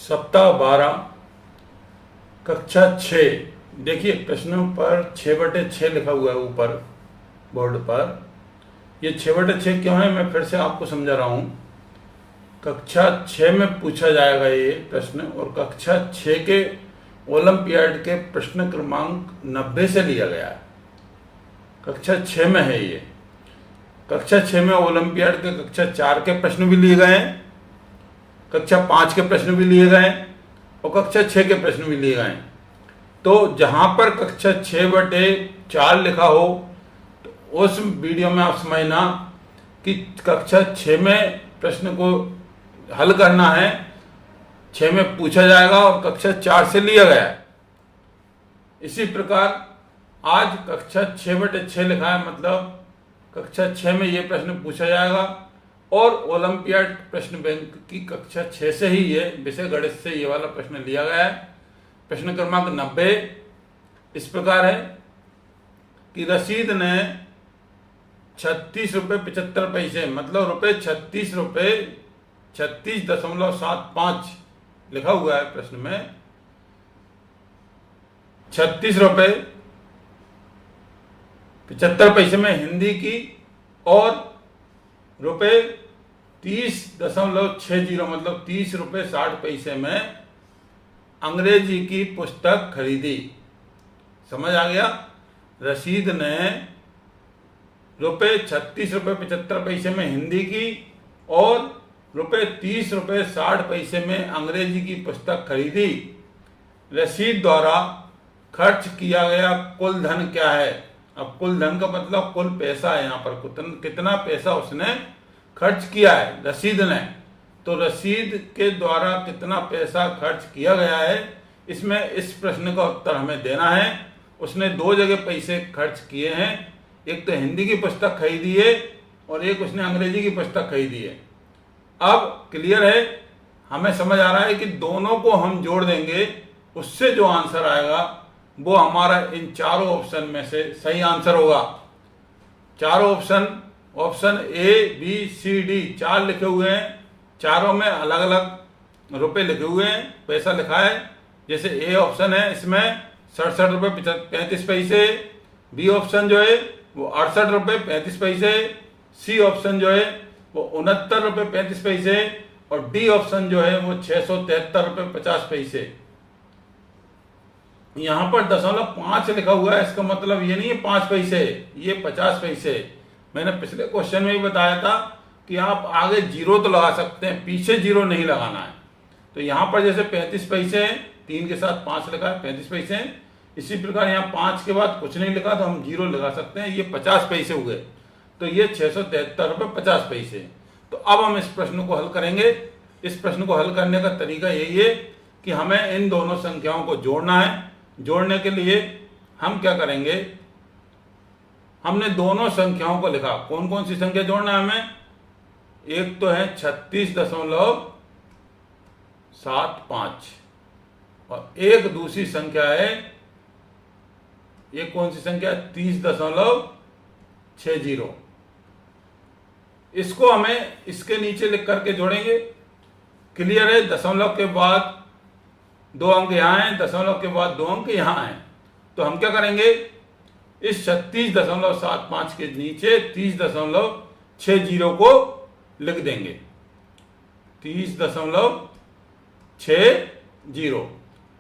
सप्ताह 12 कक्षा 6। देखिए प्रश्नों पर 6/6 लिखा हुआ है ऊपर बोर्ड पर। ये 6/6 क्यों है, मैं फिर से आपको समझा रहा हूँ। कक्षा 6 में पूछा जाएगा ये प्रश्न, और कक्षा 6 के ओलंपियाड के प्रश्न क्रमांक 90 से लिया गया है। कक्षा 6 में है ये। कक्षा 6 में ओलंपियाड के कक्षा 4 के प्रश्न भी लिए गए हैं, कक्षा 5 के प्रश्न भी लिए गए और कक्षा 6 के प्रश्न भी लिए गए। तो जहां पर कक्षा 6/4 लिखा हो तो उस वीडियो में आप समझना कि कक्षा 6 में प्रश्न को हल करना है, 6 में पूछा जाएगा और कक्षा 4 से लिया गया है। इसी प्रकार आज कक्षा 6/6 लिखा है, मतलब कक्षा 6 में ये प्रश्न पूछा जाएगा और ओलंपियाड प्रश्न बैंक की कक्षा 6 से ही ये विषय गणित से ये वाला प्रश्न लिया गया है। प्रश्न क्रमांक 90 इस प्रकार है कि रसीद ने 36 रुपये 75 पैसे, मतलब रुपये 36 रुपये 36.75 लिखा हुआ है प्रश्न में। 36 रुपये 75 पैसे में हिंदी की और रुपये 30.60 मतलब 30 रुपये 60 पैसे में अंग्रेजी की पुस्तक खरीदी। समझ आ गया। रसीद ने रुपये 36 रुपये 75 पैसे में हिंदी की और रुपये 30 रुपये 60 पैसे में अंग्रेजी की पुस्तक खरीदी। रसीद द्वारा खर्च किया गया कुल धन क्या है। अब कुल धन का मतलब कुल पैसा है, यहाँ पर कितना पैसा उसने खर्च किया है रसीद ने। तो रसीद के द्वारा कितना पैसा खर्च किया गया है, इसमें इस प्रश्न का उत्तर हमें देना है। उसने 2 जगह पैसे खर्च किए हैं, एक तो हिंदी की पुस्तक खरीदी है और एक उसने अंग्रेजी की पुस्तक खरीदी है। अब क्लियर है, हमें समझ आ रहा है कि दोनों को हम जोड़ देंगे, उससे जो आंसर आएगा वो हमारा इन चारों ऑप्शन में से सही आंसर होगा। चारों option A B C D 4 लिखे हुए हैं, चारों में अलग अलग रुपए लिखे हुए हैं, पैसा लिखा है। जैसे ए ऑप्शन है, इसमें 67 रुपये 35 पैसे, बी ऑप्शन जो है वो 68 रुपये 35 पैसे, सी ऑप्शन जो है वो 69 रुपये 35 पैसे और डी ऑप्शन जो है वो 673 रुपये 50 पैसे। यहां पर 0.5 लिखा हुआ है, इसका मतलब ये नहीं है 5 पैसे, ये 50 पैसे। मैंने पिछले क्वेश्चन में भी बताया था कि आप आगे जीरो तो लगा सकते हैं, पीछे जीरो नहीं लगाना है। तो यहाँ पर जैसे 35 पैसे हैं, 3 के साथ 5 लिखा है, 35 पैसे हैं। इसी प्रकार यहाँ 5 के बाद कुछ नहीं लिखा तो हम जीरो लगा सकते हैं, ये 50 पैसे हुए। तो ये 673 रुपये 50 पैसे। तो अब हम इस प्रश्न को हल करेंगे। इस प्रश्न को हल करने का तरीका यही है कि हमें इन दोनों संख्याओं को जोड़ना है। जोड़ने के लिए हम क्या करेंगे, हमने दोनों संख्याओं को लिखा। कौन कौन सी संख्या जोड़ना है हमें, एक तो है 36.75 और एक दूसरी संख्या है, एक कौन सी संख्या 30.60। इसको हमें इसके नीचे लिख करके जोड़ेंगे। क्लियर है। दशमलव के बाद 2 अंक यहाँ हैं, दशमलव के बाद 2 अंक यहाँ हैं। तो हम क्या करेंगे, इस 36.75 के नीचे 30.60 को लिख देंगे। 30.60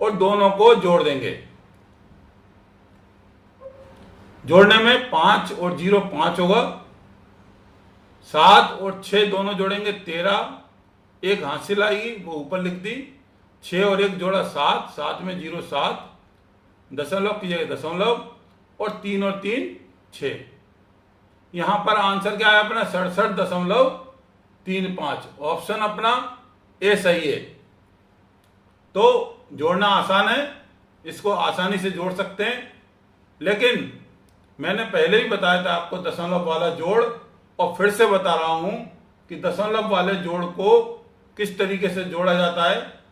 और दोनों को जोड़ देंगे। जोड़ने में 5 और 0 5 होगा, 7 और 6 दोनों जोड़ेंगे 13, एक हासिल आएगी वो ऊपर लिख दी। 6 और 1 जोड़ा 7, 7 में 0 7, दशमलव की जगह दशमलव और 3 और 3 6। यहां पर आंसर क्या है अपना 67.35। ऑप्शन अपना ए सही है। तो जोड़ना आसान है, इसको आसानी से जोड़ सकते हैं। लेकिन मैंने पहले ही बताया था आपको दशमलव वाला जोड़, और फिर से बता रहा हूं कि दशमलव वाले जोड़ को किस तरीके से जोड़ा जाता है,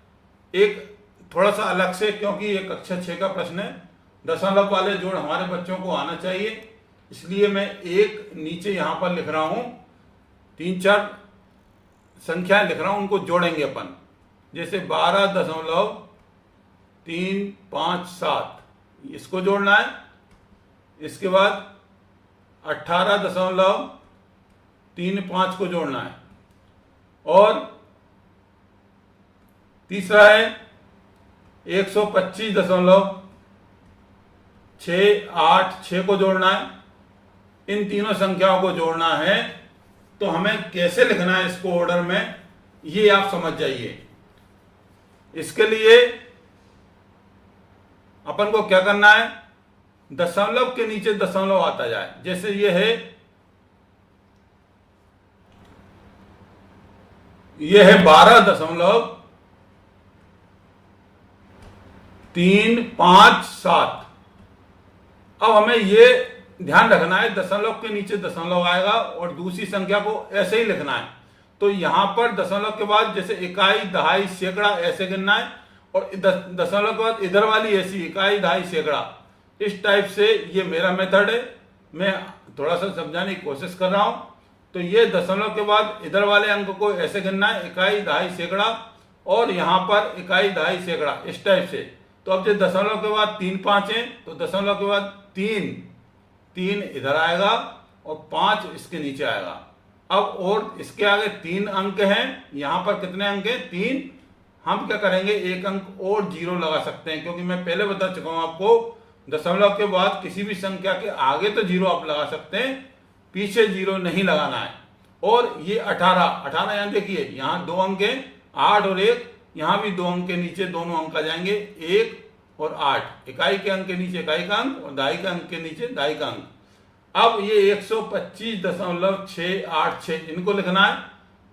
एक थोड़ा सा अलग से, क्योंकि ये कक्षा 6 का प्रश्न है। दशमलव वाले जोड़ हमारे बच्चों को आना चाहिए, इसलिए मैं एक नीचे यहां पर लिख रहा हूं, 3-4 संख्याएं लिख रहा हूं, उनको जोड़ेंगे अपन। जैसे 12.357 इसको जोड़ना है। इसके बाद 18.35 को जोड़ना है। और तीसरा है 125.686 को जोड़ना है। इन तीनों संख्याओं को जोड़ना है। तो हमें कैसे लिखना है इसको ऑर्डर में, ये आप समझ जाइए। इसके लिए अपन को क्या करना है, दशमलव के नीचे दशमलव आता जाए। जैसे ये है 12.357। अब हमें ये ध्यान रखना है दशमलव के नीचे दशमलव आएगा और दूसरी संख्या को ऐसे ही लिखना है। तो यहां पर दशमलव के बाद जैसे इकाई, दहाई, सैकड़ा ऐसे गिनना है, और दशमलव के बाद इधर वाली ऐसी इकाई, दहाई, सैकड़ा, इस टाइप से ये मेरा मेथड है। मैं थोड़ा सा समझाने की कोशिश कर रहा हूं। तो ये दशमलव के बाद इधर वाले अंक को ऐसे गिनना है, इकाई, दहाई, सैकड़ा, और यहां पर इकाई, दहाई, सैकड़ा, इस टाइप से। तो अब जो दशमलव के बाद 3 5 है, तो दशमलव के बाद 3 इधर आएगा और 5 इसके नीचे आएगा। अब और इसके आगे 3 अंक हैं, यहां पर कितने अंक हैं, 3। हम क्या करेंगे, एक अंक और 0 लगा सकते हैं, क्योंकि मैं पहले बता चुका हूं आपको, दशमलव के बाद किसी भी संख्या के आगे तो 0 आप लगा सकते हैं, पीछे 0 नहीं लगाना है। और ये 18 यहां देखिए, यहां 2 अंक हैं, 8 और 1, यहां भी 2 अंक के नीचे दोनों अंक आ जाएंगे, 1 और 8। इकाई के अंक के नीचे इकाई का अंक और दहाई के अंक के नीचे दहाई का अंक। अब ये 125.686 इनको लिखना है।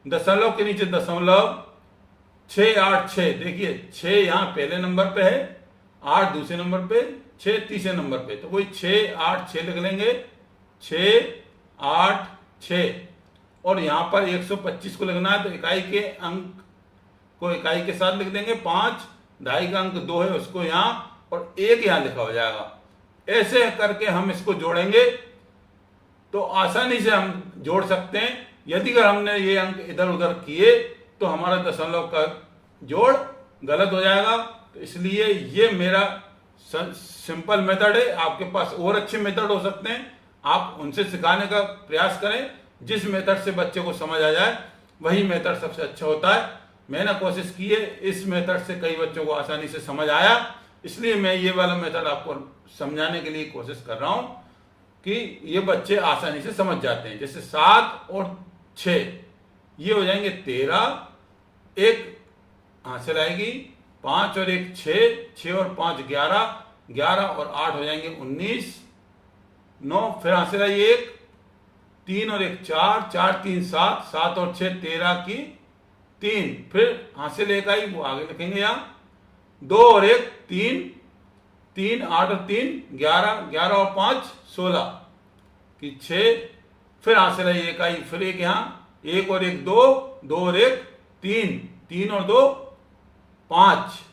दशमलव के नीचे दशमलव, 686, देखिए 6 यहां पहले नंबर पे है, 8 दूसरे नंबर पे, 6 तीसरे नंबर पे। तो वही 686 लिख लेंगे, 686। और यहां पर 125 को लिखना है, तो इकाई के अंक को इकाई के साथ लिख देंगे, 5, दहाई का अंक 2 है उसको यहां, और 1 यहां लिखा हो जाएगा। ऐसे करके हम इसको जोड़ेंगे तो आसानी से हम जोड़ सकते हैं। यदि अगर हमने ये अंक इधर उधर किए तो हमारा दशमलव का जोड़ गलत हो जाएगा। तो इसलिए ये मेरा सिंपल मेथड है। आपके पास और अच्छे मेथड हो सकते हैं, आप उनसे सिखाने का प्रयास करें। जिस मेथड से बच्चे को समझ आ जाए वही मेथड सबसे अच्छा होता है। मैंने कोशिश की है, इस मेथड से कई बच्चों को आसानी से समझ आया, इसलिए मैं ये वाला मेथड आपको समझाने के लिए कोशिश कर रहा हूं कि ये बच्चे आसानी से समझ जाते हैं। जैसे 7 और 6 ये हो जाएंगे 13, 1 हासिल आएगी, 5 और 1 6, 6 और 5 11, 11 और 8 हो जाएंगे 19, 9 फिर हासिल आई 1, 3 और 1 4, 4 3 7, 7 और 6 13 की 3, फिर हासिल 1 आई, वो आगे लिखेंगे यहां, 2 और 1 3, 3 8 और 3 11, 11 और 5 16 की 6, फिर हासिल आई 1 आई, फिर 1 यहां, 1 और 1 2, 2 और 1 3, 3 और 2 5,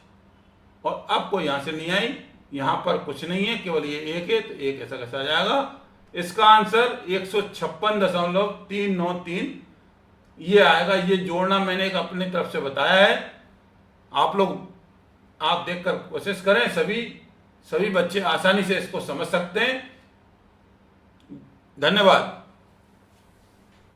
और अब कोई यहां से नहीं आई, यहां पर कुछ नहीं है, केवल ये 1 है, तो 1 ऐसा कैसा आ जाएगा। इसका आंसर 156.393 ये आएगा। ये जोड़ना मैंने एक अपनी तरफ से बताया है, आप लोग आप देखकर कोशिश करें। सभी बच्चे आसानी से इसको समझ सकते हैं। धन्यवाद।